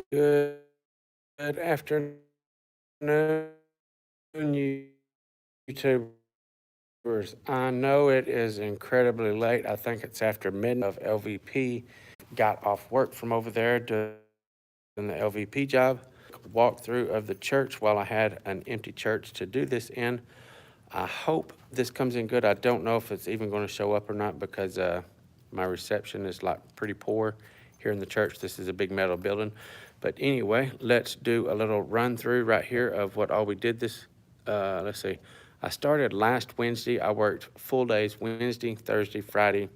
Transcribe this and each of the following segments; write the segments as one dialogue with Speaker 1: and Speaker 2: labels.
Speaker 1: Good afternoon, YouTubers. I know it is incredibly late. I think it's after midnight of LVP. Got off work from over there doing the LVP job. Walkthrough of the church while I had an empty church to do this in. I hope this comes in good. I don't know if it's even going to show up or not because my reception is like pretty poor here in the church. This is a big metal building. But anyway, let's do a little run through right here of what all we did this. Let's see. I started last Wednesday. I worked full days Wednesday, Thursday, Friday,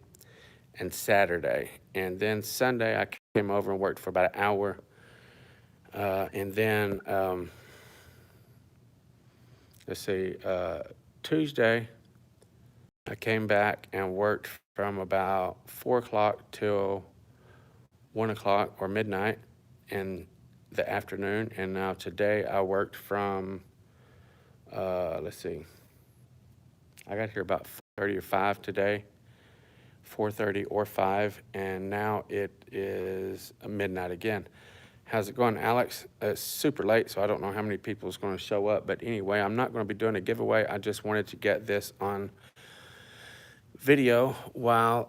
Speaker 1: and Saturday. And then Sunday, I came over and worked for about an hour. And then, let's see, Tuesday, I came back and worked from about 4 o'clock till 1 o'clock or midnight in the afternoon. And now today I worked from, let's see, I got here about 4:30 or 5 today, 4:30 or 5, and now it is midnight again. How's it going, Alex? It's super late, so I don't know how many people is going to show up. But anyway, I'm not going to be doing a giveaway. I just wanted to get this on video while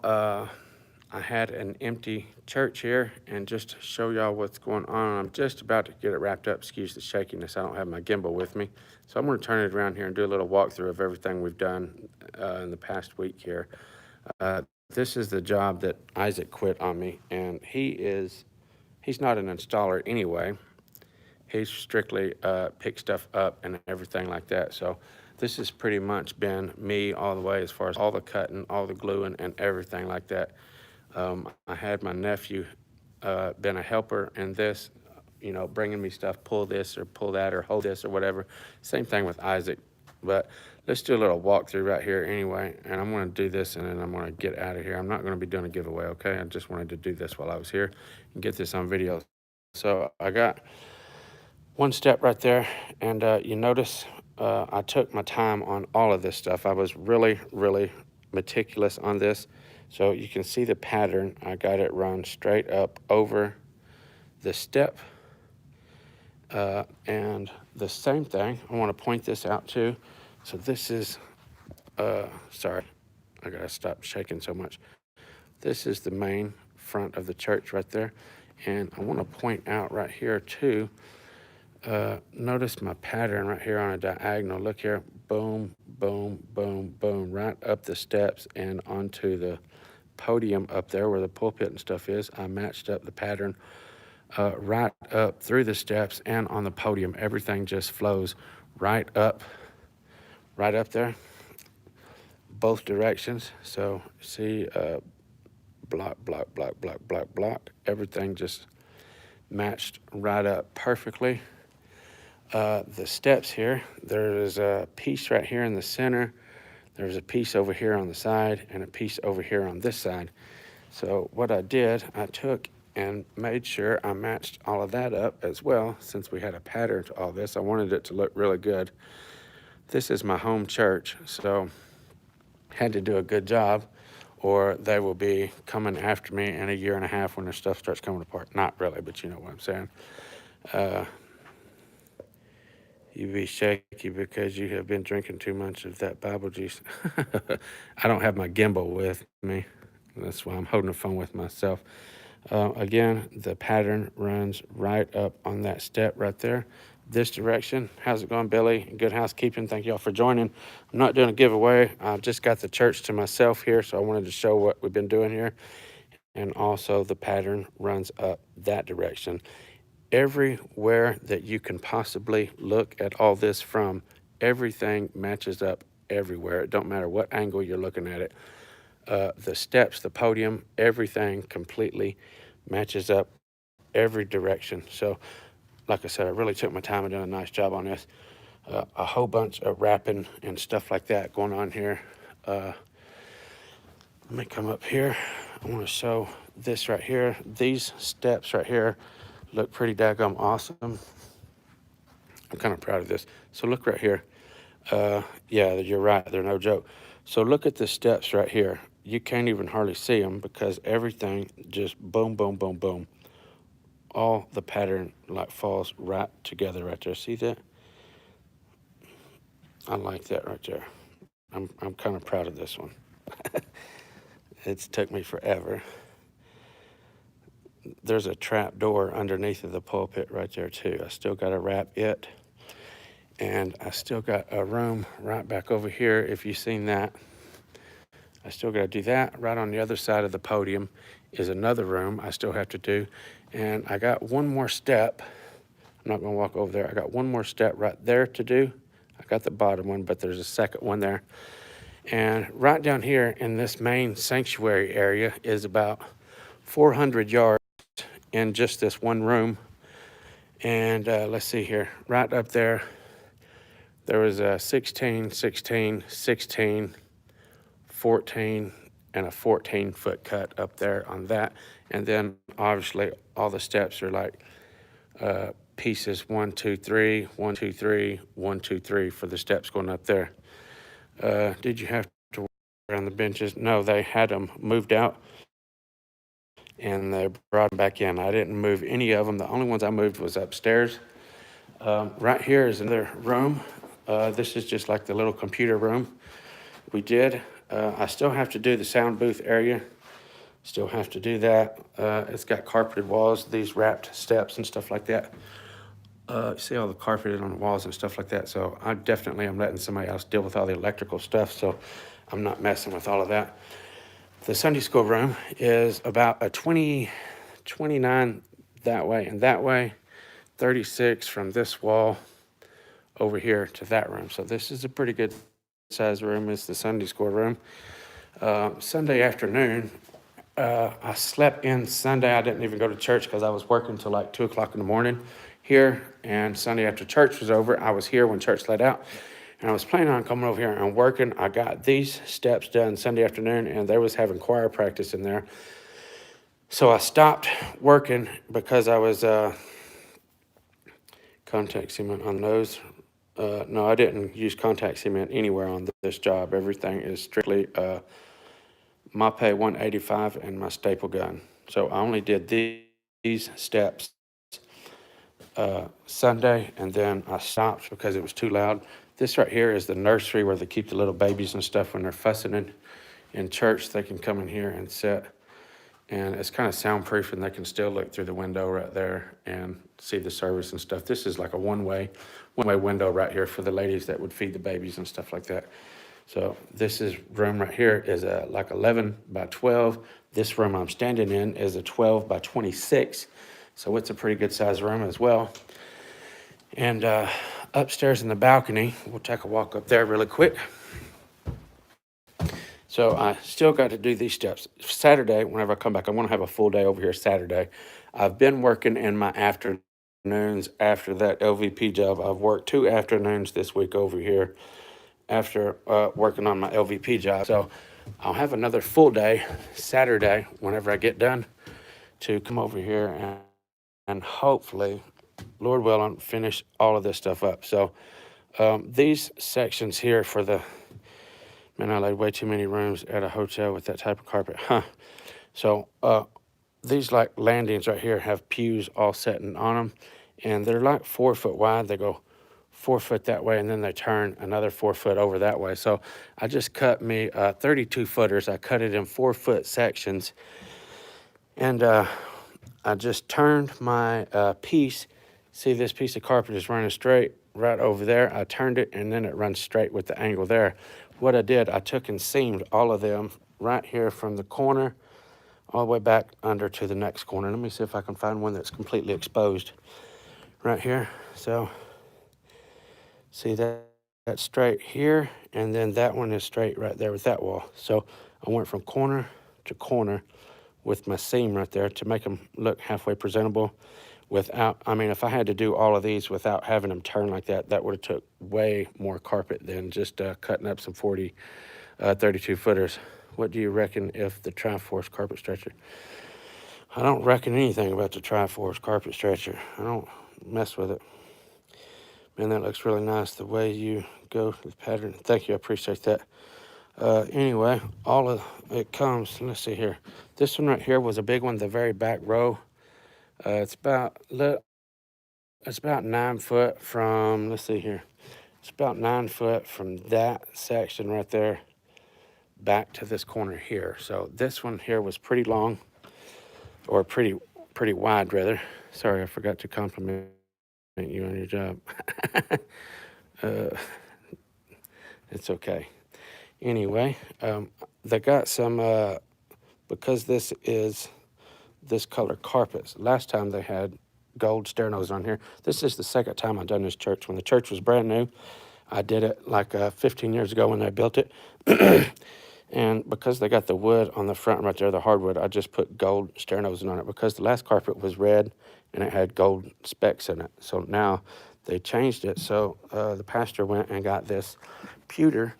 Speaker 1: I had an empty church here and just to show y'all what's going on. I'm just about to get it wrapped up. Excuse the shakiness. I don't have my gimbal with me. So I'm going to turn it around here and do a little walkthrough of everything we've done in the past week here. This is the job that Isaac quit on me, and he's not an installer anyway. He's strictly pick stuff up and everything like that. So this has pretty much been me all the way as far as all the cutting, all the gluing, and everything like that. I had my nephew been a helper in this, you know, bringing me stuff, pull this or pull that or hold this or whatever. Same thing with Isaac. But let's do a little walkthrough right here anyway. And I'm going to do this and then I'm going to get out of here. I'm not going to be doing a giveaway, okay? I just wanted to do this while I was here and get this on video. So I got one step right there, and you notice I took my time on all of this stuff. I was really, really meticulous on this. So you can see the pattern. I got it run straight up over the step. And the same thing, I want to point this out too. So this is, sorry, I gotta stop shaking so much. This is the main front of the church right there. And I want to point out right here too, notice my pattern right here on a diagonal. Look here, boom, boom, boom, boom, right up the steps and onto the podium up there where the pulpit and stuff is. I matched up the pattern right up through the steps and on the podium. Everything just flows right up there, both directions. So see, block, block, block, block, block, block. Everything just matched right up perfectly. The steps here, there is a piece right here in the center. There's a piece over here on the side and a piece over here on this side. So what I did, I took and made sure I matched all of that up as well. Since we had a pattern to all this, I wanted it to look really good. This is my home church, so had to do a good job or they will be coming after me in a year and a half when their stuff starts coming apart. Not really, but you know what I'm saying. You be shaky because you have been drinking too much of that Bible juice. I don't have my gimbal with me. That's why I'm holding the phone with myself. Again, the pattern runs right up on that step right there. This direction. How's it going, Billy? Good housekeeping. Thank y'all for joining. I'm not doing a giveaway. I just got the church to myself here, so I wanted to show what we've been doing here. And also the pattern runs up that direction. Everywhere that you can possibly look at all this from, everything matches up everywhere. It don't matter what angle you're looking at it. The steps, the podium, everything completely matches up every direction. So like I said, I really took my time and done a nice job on this. A whole bunch of wrapping and stuff like that going on here. Let me come up here. I want to show this right here. These steps right here look pretty daggum awesome. I'm kind of proud of this. So look right here. Yeah, you're right. They're no joke. So look at the steps right here. You can't even hardly see them because everything just boom, boom, boom, boom. all the pattern like falls right together right there. See that? I like that right there. I'm kind of proud of this one. It's took me forever. There's a trap door underneath of the pulpit right there too. I still got to wrap it. And I still got a room right back over here. If you've seen that, I still got to do that. Right on the other side of the podium is another room I still have to do. And I got one more step. I'm not going to walk over there. I got one more step right there to do. I got the bottom one, but there's a second one there. And right down here in this main sanctuary area is about 400 yards in just this one room. And let's see here, right up there, there was a 16, 16, 16, 14, and a 14-foot cut up there on that. And then obviously all the steps are like pieces 1, 2, 3, 1, 2, 3, 1, 2, 3 for the steps going up there. Did you have to work around the benches? No, they had them moved out and they brought them back in. I didn't move any of them. The only ones I moved was upstairs. Right here is another room. This is just like the little computer room we did. I still have to do the sound booth area. Still have to do that. It's got carpeted walls, these wrapped steps and stuff like that. See all the carpeted on the walls and stuff like that. So I definitely am letting somebody else deal with all the electrical stuff. So I'm not messing with all of that. The Sunday school room is about a 29 that way and that way, 36 from this wall over here to that room. So this is a pretty good size room. It's the Sunday school room. Sunday afternoon, I slept in Sunday. I didn't even go to church because I was working till like 2 o'clock in the morning here. And Sunday after church was over, I was here when church let out. And I was planning on coming over here and working. I got these steps done Sunday afternoon, and they was having choir practice in there. So I stopped working because I was contact cement on those. No, I didn't use contact cement anywhere on this job. Everything is strictly Mape 185 and my staple gun. So I only did these steps Sunday, and then I stopped because it was too loud. This right here is the nursery where they keep the little babies and stuff when they're fussing in church. They can come in here and sit, and it's kind of soundproof, and they can still look through the window right there and see the service and stuff. This is like a one-way window right here for the ladies that would feed the babies and stuff like that. So this is room right here is like 11 by 12. This room I'm standing in is a 12 by 26. So it's a pretty good size room as well. And upstairs in the balcony, we'll take a walk up there really quick. So I still got to do these steps. Saturday, whenever I come back, I want to have a full day over here Saturday. I've been working in my afternoons after that LVP job. I've worked 2 afternoons this week over here after working on my LVP job. So I'll have another full day Saturday whenever I get done to come over here and hopefully, Lord willing, finish all of this stuff up. So these sections here for the, man, I laid way too many rooms at a hotel with that type of carpet. So these like landings right here have pews all setting on them, and they're like 4 foot wide. They go 4 foot that way, and then they turn another 4 foot over that way. So I just cut me 32 footers. I cut it in 4 foot sections, and I just turned my piece. See, this piece of carpet is running straight right over there. I turned it, and then it runs straight with the angle there. What I did, I took and seamed all of them right here from the corner all the way back under to the next corner. Let me see if I can find one that's completely exposed right here. So see that's straight here, and then that one is straight right there with that wall. So I went from corner to corner with my seam right there to make them look halfway presentable without, I mean, if I had to do all of these without having them turn like that, that would have took way more carpet than just cutting up some 32 footers. What do you reckon if the Triforce carpet stretcher? I don't reckon anything about the Triforce carpet stretcher. I don't mess with it. Man, that looks really nice the way you go with the pattern. Thank you, I appreciate that. Anyway, all of it comes, let's see here. This one right here was a big one, the very back row. It's about it's about 9 foot from. Let's see here. It's about 9 foot from that section right there back to this corner here. So this one here was pretty long, or pretty wide rather. Sorry, I forgot to compliment you on your job. uh, it's okay. Anyway, they got some because this is this color carpets. Last time they had gold stair nose on here. This is the second time I've done this church. When the church was brand new, I did it like 15 years ago when they built it. And because they got the wood on the front right there, the hardwood, I just put gold stair nosing on it because the last carpet was red and it had gold specks in it. So now they changed it. So the pastor went and got this pewter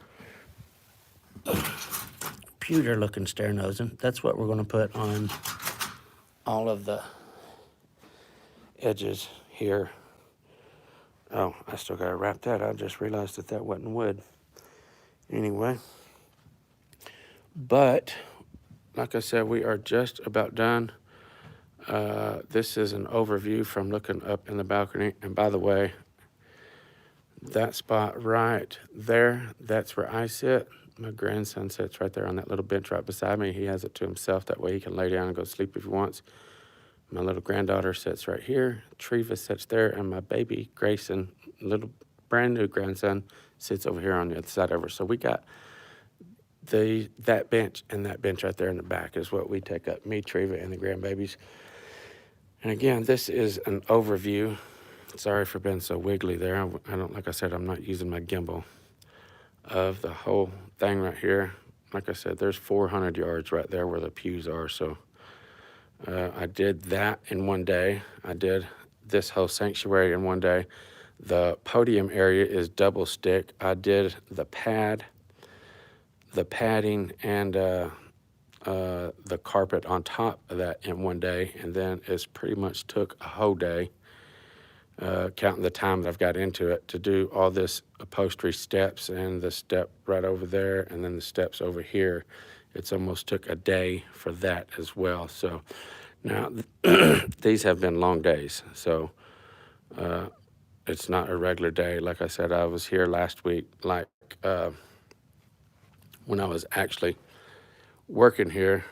Speaker 1: looking stair nosing. That's what we're going to put on all of the edges here. Oh, I still got to wrap that. I just realized that wasn't wood. Anyway, but like I said, we are just about done. This is an overview from looking up in the balcony. And by the way, that spot right there, that's where I sit. My grandson sits right there on that little bench right beside me. He has it to himself. That way he can lay down and go sleep if he wants. My little granddaughter sits right here. Treva sits there. And my baby, Grayson, little brand new grandson, sits over here on the other side of her. So we got that bench and that bench right there in the back is what we take up, me, Treva, and the grandbabies. And again, this is an overview. Sorry for being so wiggly there. I don't, like I said, I'm not using my gimbal of the whole thing right here. Like I said, there's 400 yards right there where the pews are. So I did that in one day. I did this whole sanctuary in one day. The podium area is double stick. I did the padding, and the carpet on top of that in one day, and then it's pretty much took a whole day, counting the time that I've got into it, to do all this upholstery steps and the step right over there and then the steps over here. It's almost took a day for that as well. So now these have been long days, so it's not a regular day. Like I said, I was here last week, like when I was actually working here.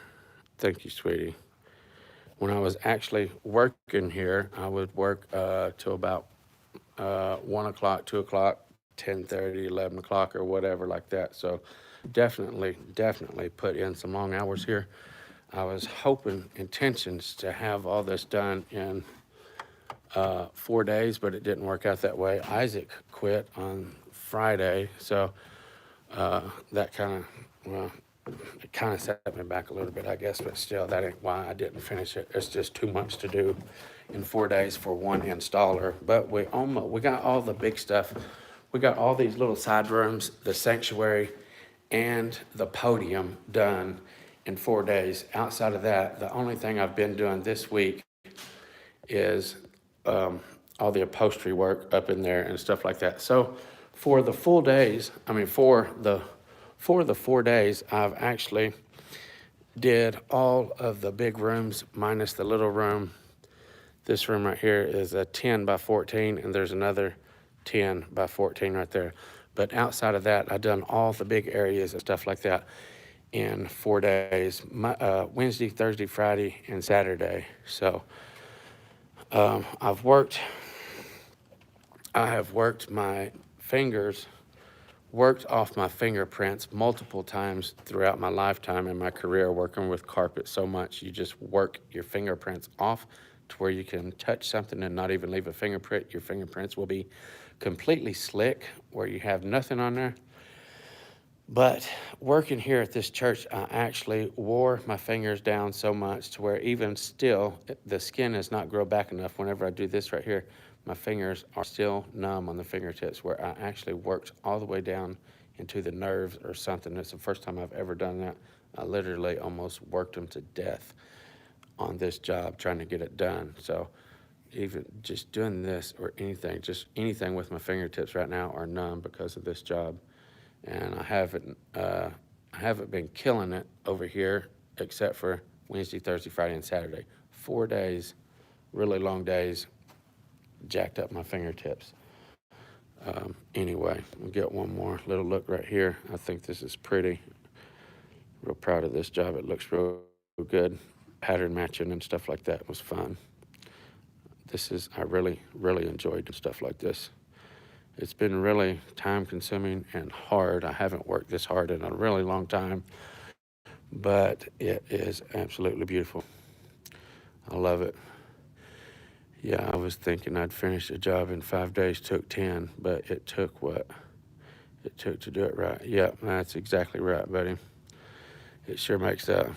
Speaker 1: Thank you, sweetie. When I was actually working here, I would work till about 1 o'clock, 2 o'clock, 10:30, 11 o'clock, or whatever like that. So definitely put in some long hours here. I was hoping, intentions to have all this done in 4 days, but it didn't work out that way. Isaac quit on Friday, so that kind of, well, it kind of set me back a little bit, I guess, but still, that ain't why I didn't finish it. It's just too much to do in 4 days for one installer. But we got all the big stuff. We got all these little side rooms, the sanctuary, and the podium done in 4 days. Outside of that, the only thing I've been doing this week is all the upholstery work up in there and stuff like that. So for the full days, for the 4 days, I've actually did all of the big rooms minus the little room. This room right here is a 10 by 14, and there's another 10 by 14 right there. But outside of that, I've done all the big areas and stuff like that in 4 days, Wednesday, Thursday, Friday, and Saturday. So I have worked my fingers, worked off my fingerprints multiple times throughout my lifetime in my career working with carpet so much. You just work your fingerprints off to where you can touch something and not even leave a fingerprint. Your fingerprints will be completely slick where you have nothing on there. But working here at this church, I actually wore my fingers down so much to where even still, the skin does not grow back enough. Whenever I do this right here, my fingers are still numb on the fingertips, where I actually worked all the way down into the nerves or something. It's the first time I've ever done that. I literally almost worked them to death on this job trying to get it done. So even just doing this or anything, just anything with my fingertips right now are numb because of this job. And I haven't been killing it over here except for Wednesday, Thursday, Friday, and Saturday. 4 days really long days, jacked up my fingertips. Anyway, we'll get one more little look right here. I think this is pretty. Real proud of this job. It looks real good. Pattern matching and stuff like that was fun. I really, really enjoyed stuff like this. It's been really time consuming and hard. I haven't worked this hard in a really long time, but it is absolutely beautiful. I love it. Yeah, I was thinking I'd finish the job in 5 days, took 10, but it took what it took to do it right. Yeah, that's exactly right, buddy. It sure makes you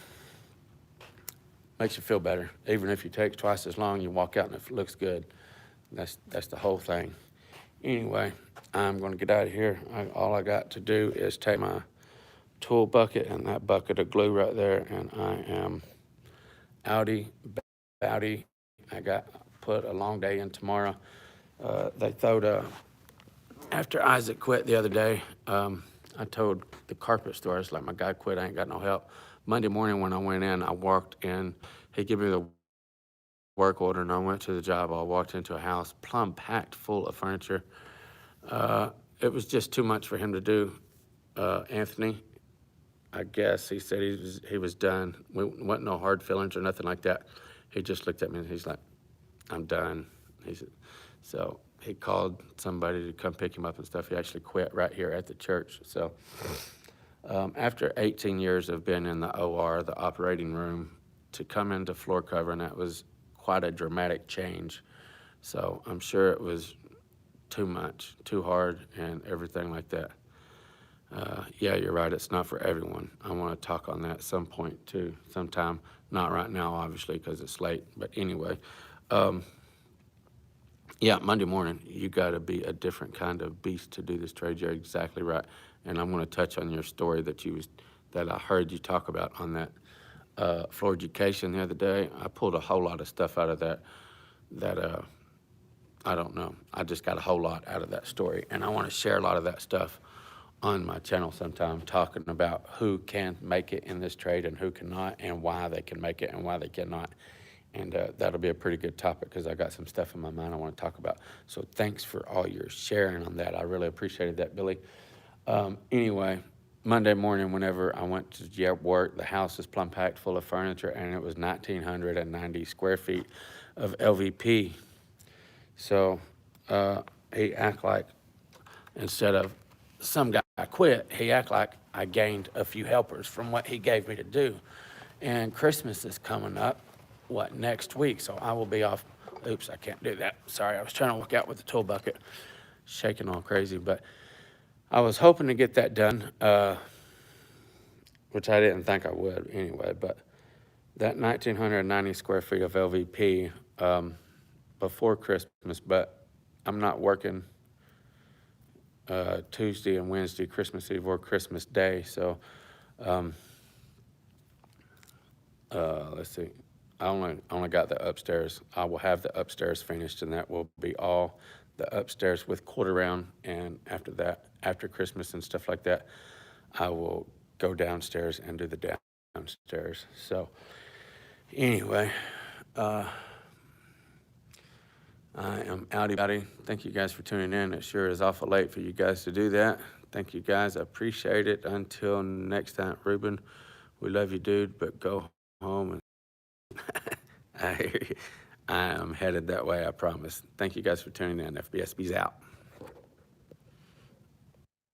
Speaker 1: feel better. Even if you take twice as long, you walk out and it looks good. That's the whole thing. Anyway, I'm going to get out of here. All I got to do is take my tool bucket and that bucket of glue right there, and I am outie bouty. I got put a long day in tomorrow. They throwed after Isaac quit the other day, I told the carpet store, I was like, my guy quit, I ain't got no help. Monday morning when I went in, I walked in, he gave me the work order, and I went to the job. I walked into a house plumb packed full of furniture. It was just too much for him to do. Anthony, I guess he said he was done. We wasn't no hard feelings or nothing like that. He just looked at me and he's like, I'm done. He said, so he called somebody to come pick him up and stuff. He actually quit right here at the church. So after 18 years of being in the OR, the operating room, to come into floor covering, that was quite a dramatic change. So I'm sure it was too much, too hard, and everything like that. Yeah, you're right. It's not for everyone. I want to talk on that at some point too, sometime. Not right now, obviously, because it's late. But anyway, yeah, Monday morning, you got to be a different kind of beast to do this trade. You're exactly right. And I'm going to touch on your story that I heard you talk about on that floor education the other day. I pulled a whole lot of stuff out of that I don't know. I just got a whole lot out of that story, and I want to share a lot of that stuff on my channel sometime, talking about who can make it in this trade and who cannot, and why they can make it and why they cannot. And that'll be a pretty good topic, because I got some stuff in my mind I want to talk about. So thanks for all your sharing on that. I really appreciated that, Billy. Anyway, Monday morning, whenever I went to work, the house is plumb packed full of furniture, and it was 1,990 square feet of LVP. So he act like, instead of some guy quit, he act like I gained a few helpers from what he gave me to do. And Christmas is coming up, next week? So I will be off. Oops, I can't do that. Sorry, I was trying to walk out with the tool bucket, shaking all crazy. But I was hoping to get that done, which I didn't think I would anyway. But that 1,990 square feet of LVP before Christmas, but I'm not working Tuesday and Wednesday, Christmas Eve or Christmas Day. So let's see. I only got the upstairs. I will have the upstairs finished, and that will be all the upstairs with quarter round. And after that, after Christmas and stuff like that, I will go downstairs and do the downstairs. So anyway, I am outie. Thank you guys for tuning in. It sure is awful late for you guys to do that. Thank you guys. I appreciate it. Until next time, Ruben, we love you, dude, but go home. And I hear you. I am headed that way, I promise. Thank you guys for tuning in. FBSB's out.